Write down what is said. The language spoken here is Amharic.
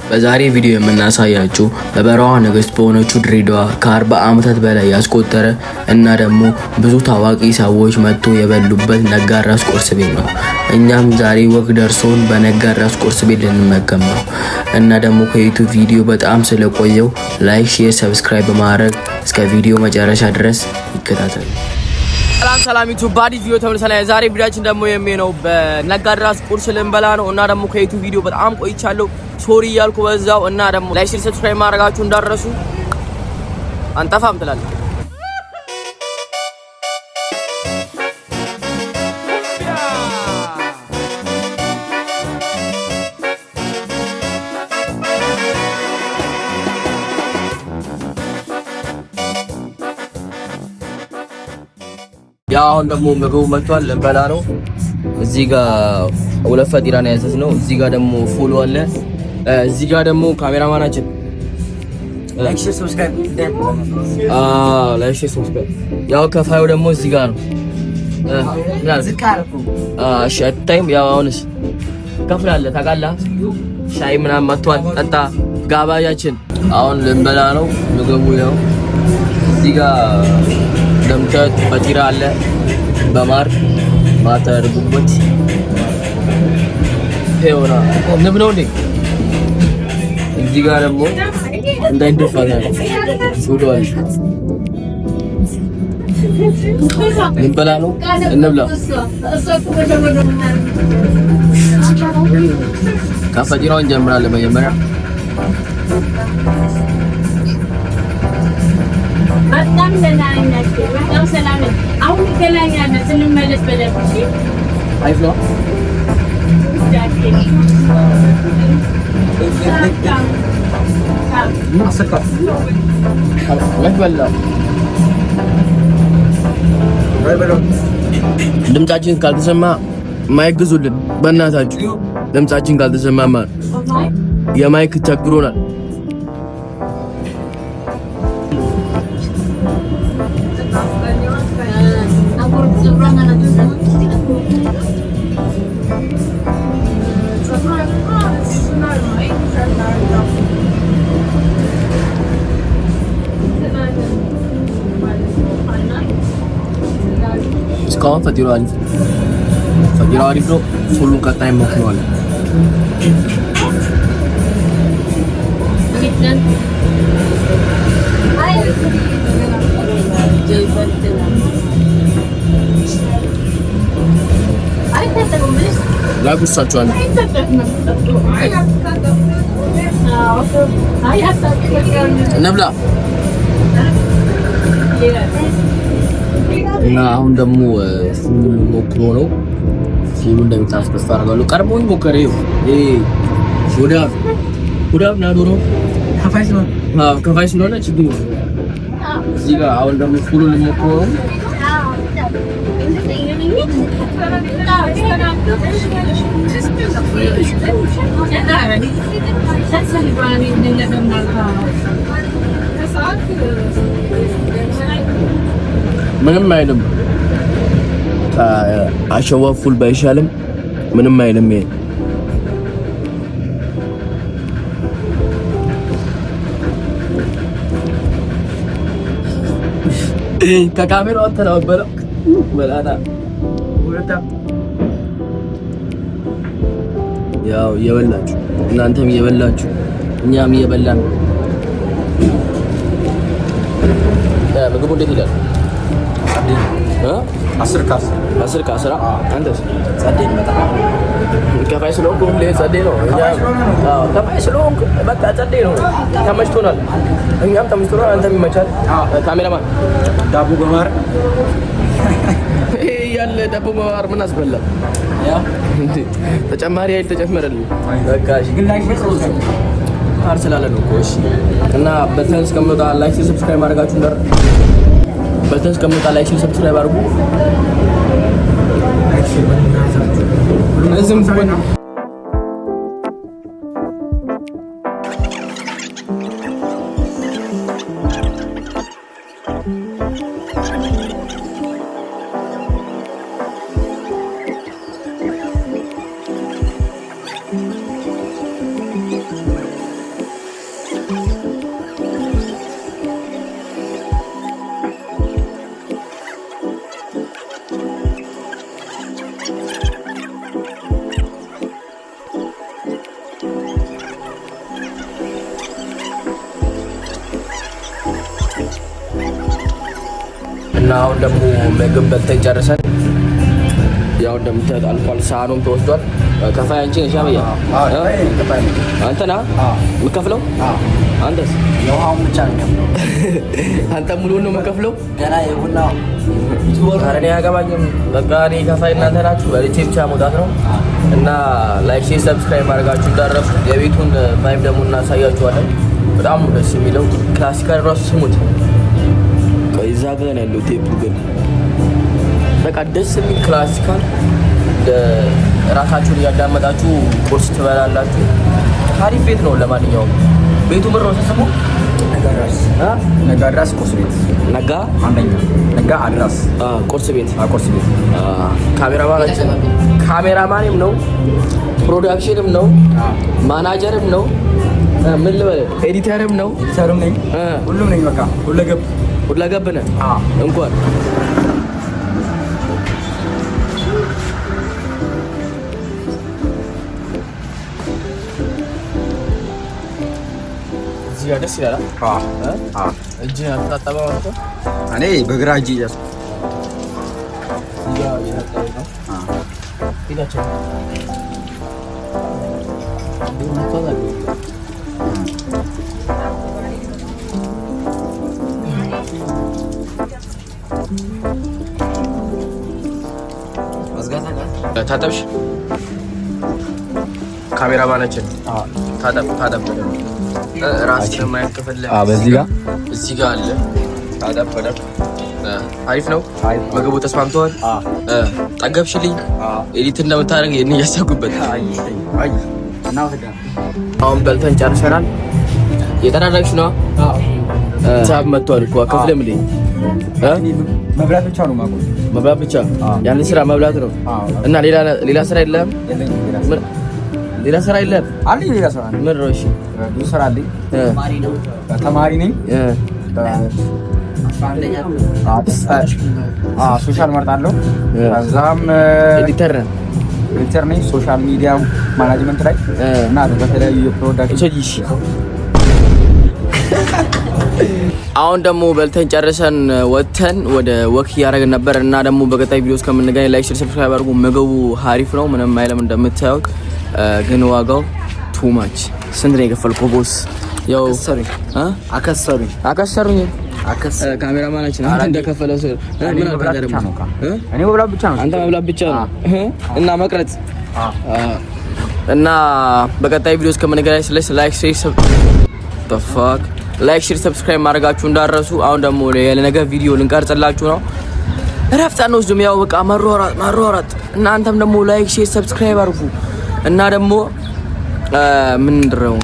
በዛሬ ቪዲዮ የምናሳያችሁ በበረሃ ንግስት በሆነችው ድሬዳዋ ከ40 ዓመታት በላይ ያስቆጠረ እና ደግሞ ብዙ ታዋቂ ሰዎች መጥቶ የበሉበት ነጋድራስ ቁርስ ቤት ነው። እኛም ዛሬ ወግ ደርሶን በነጋድራስ ቁርስ ቤት ልንመገብ ነው እና ደግሞ ከዩቲዩብ ቪዲዮ በጣም ስለቆየው ላይክ፣ ሼር፣ ሰብስክራይብ በማድረግ እስከ ቪዲዮ መጨረሻ ድረስ ይከታተሉ። ሰላም ዩቲዩብ ባዲስ ቪዲዮ ተመልሰናል። ዛሬ ቪዲዮአችን ደግሞ የሚሆነው በነጋድራስ ቁርስ ልንበላ ነው እና ደግሞ ከዩቲዩብ ቪዲዮ በጣም ቆይቻለሁ። ሶሪ ያልኩ በዛው እና ደግሞ ላይክ ሼር ሰብስክራይብ ማድረጋችሁ እንዳትረሱ። አንጠፋም ትላለህ። ያው አሁን ደግሞ ምግቡ መጥቷል፣ ልንበላ ነው። እዚህ ጋር ሁለት ፈጢራ ነው ያዘዝነው። እዚህ ጋር ደግሞ ፉል አለ። እዚህ ጋር ደግሞ ካሜራማናችን ላይክ ሼር ሰብስክራይብ ያው ከፋዩ ደግሞ እዚህ ጋር ነው። እሺ አታይም? ያው አሁንስ ከፍላለህ ታውቃለህ። ሻይ ምናምን መጥቷል፣ ጠጣ። ጋባዣችን አሁን ልንበላ ነው። ምግቡ ያው እዚህ ጋር እንደምታዩት ፈጢራ አለ በማር ማተርጉበት ሄውና ንብ ነው እንዴ? እዚህ ጋር ደግሞ እንዳይደፋታ ሱዶል ልንበላ ነው። እንብላ። ከፈጢራው እንጀምራለን መጀመሪያ። በጣም ለናይናችሁ በጣም ሰላም ነው። አሁን ይገናኛለን ስንመለስ በደንብ እሺ። አይፍ ነው ድምጻችን ካልተሰማ ማይክ ግዙልን በእናታችሁ። ድምጻችን ካልተሰማ የማይክ ቸግሮናል። እስካሁን ፈጢራው አሪፍ ነው። ሁሉም ቀጣይ ሞክረዋል። ላጉሳችኋለሁ። እንብላ እና አሁን ደግሞ ፉል ሞክሮ ነው። ፉሉ እንደምታስ ተስፋ አደርጋለሁ። ቀርቦኝ ሞከረ። ሆዳብ ናዶሮ ከፋይ ስለሆነ ችግር ነው። እዚህ ጋር አሁን ደግሞ ፉሉ ሞክሮ ነው። ምንም አይልም። አሸዋ ፉል ባይሻልም ምንም አይልም። ከካሜራው ተናበረ በላታ ያው እየበላችሁ እናንተም እየበላችሁ እኛም እየበላን ምግቡ እንዴት ይላል? 10 ከ10 አንተስ ጸዴ በጣም ከፋይ ስለሆንኩ ሁሌ ጸዴ ነው። ከፋይ ስለሆንኩ በቃ ጸዴ ነው። ተመችቶናል። እኛም ተመችቶናል። አንተም ይመቻል። ካሜራማን ዳቦ በማር ያለ ዳቦ በማር ምን አስበላ? እንዴ ተጨማሪ አይል ተጨመረልኝ። በቃ እሺ ግን ላይክ አር ስላለ ነው እኮ እሺ። እና በተን እስከምወጣ ላይክ ሰብስክራይብ ማድረጋችሁ እንደር በተን እስከምወጣ ላይክ ሰብስክራይብ አድርጉ። እዚህም ዝም እና አሁን ደግሞ ምግብ በልተን ጨርሰን ያው እንደምታዩት አልቋል። ሳህኑም ተወስዷል። ከፋይ አንቺ ነሽ አበያ? አንተ ና የምከፍለው? አንተስ? የውሃውን ብቻ ነው። አንተ ሙሉውን ነው የምከፍለው? ገና የቡና ኧረ እኔ አያገባኝም። በቃ እኔ ከፋይ እናንተ ናችሁ። በልቼ ብቻ መውጣት ነው እና ላይክ፣ ሼር፣ ሰብስክራይብ ማድረጋችሁ እንዳትረሱ። የቤቱን ቫይብ ደግሞ እናሳያችኋለን። በጣም ደስ የሚለው ክላሲካል ራሱ ስሙት። እዛ ጋር ነው ያለው ቴፕ ግን በቃ ደስ የሚል ክላሲካል ራሳችሁን እያዳመጣችሁ ቁርስ ትበላላችሁ። አሪፍ ቤት ነው። ለማንኛውም ቤቱ ምር ነው ስሙ ነጋ አድራስ ቁርስ ቤት። ነጋ አንደኛ ነጋ አድራስ ቁርስ ቤት ቁርስ ቤት። ካሜራማንም ነው፣ ፕሮዳክሽንም ነው፣ ማናጀርም ነው፣ ምን ልበል ኤዲተርም ነው፣ ኤዲተርም ነኝ፣ ሁሉም ነኝ። በቃ ሁለገብ ነህ እንኳን ደስ ይላል። እጅ አታጠባ ማለት ነው። እኔ በግራ እጅ እያስኩ ታጠብሽ? ካሜራ ማለችን ታጠብ ራስን ማየት ከፈለክ በዚህ ጋር እዚህ ጋር አለ። ታጠብ። አሪፍ ነው። ምግቡ ተስማምተዋል? ጠገብሽልኝ? ኤዲት እንደምታደርግ ይሄን እያሰብኩበት። አሁን በልተን ጨርሰናል። የጠራረግሽ ነው? ሳብ መጥቷል እኮ አከፍለም ልኝ መብላት ብቻ ነው ማለት መብላት ብቻ። ያን ስራ መብላት ነው እና ሌላ ስራ የለም። ሌላ ስራ የለም አለኝ። ሌላ ስራ ምን ነው? እሺ ብዙ ስራ አለኝ። ተማሪ ነኝ። ሶሻል መርጣለሁ። ከዛም ኤዲተር ነኝ። ሶሻል ሚዲያ ማናጅመንት ላይ እና በተለያዩ የፕሮዳክሽን። አሁን ደግሞ በልተን ጨርሰን ወጥተን ወደ ወክ እያደረግን ነበር እና ደግሞ በቀጣይ ቪዲዮ እስከምንገናኝ ላይክ፣ ሼር፣ ሰብስክራይብ አድርጉ። ምግቡ አሪፍ ነው፣ ምንም አይልም እንደምታዩት። ግን ዋጋው ቱ ማች። ስንት ነው የከፈልከው ቦስ? ያው አከሰሩኝ። ካሜራማናችን አንተ እንደከፈለ ሰው ምን አልካደ ደግሞ እኔ መብላት ብቻ ነው። አንተ መብላት ብቻ ነው እና መቅረጽ እና በቀጣይ ቪዲዮ እስከምንገናኝ ላይክ፣ ሼር፣ ሰብስክራይብ ማድረጋችሁ እንዳትረሱ። አሁን ደግሞ ለነገ ቪዲዮ ልንቀርጽላችሁ ነው። እረፍት አንወስድም። ያው በቃ ማሯሯጥ። እናንተም ደግሞ ላይክ፣ ሼር፣ ሰብስክራይብ አድርጉ እና ደግሞ ምን እንደረው